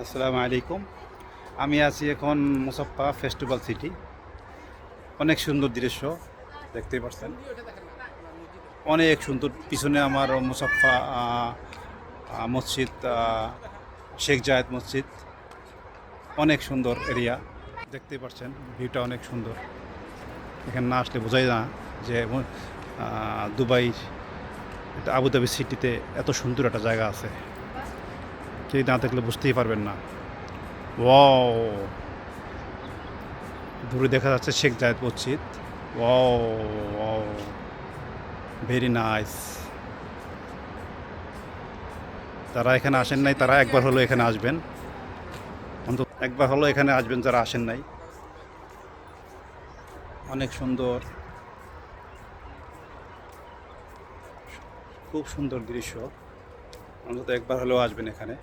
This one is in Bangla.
আসসালামু আলাইকুম। আমি আছি এখন মুসাফা ফেস্টিভ্যাল সিটি। অনেক সুন্দর দৃশ্য দেখতেই পাচ্ছেন, অনেক সুন্দর। পিছনে আমার মুসাফা মসজিদ, শেখ জায়েদ মসজিদ, অনেক সুন্দর এরিয়া দেখতেই পাচ্ছেন। ভিউটা অনেক সুন্দর। এখানে না আসলে বোঝাই না যে দুবাই, এটা আবুধাবি সিটিতে এত সুন্দর একটা জায়গা আছে। কেউ না দেখলে বুঝতেই পারবেন না। ওয়াও, দূরে দেখা যাচ্ছে শেখ জায়েদ মসজিদ। Wow wow, very nice. যারা এখানে আসেন নাই তারা একবার হলো এখানে আসবেন, অন্তত একবার হলো এখানে আসবেন যারা আসেন নাই। অনেক সুন্দর, খুব সুন্দর দৃশ্য। অন্তত একবার হলেও আসবেন এখানে।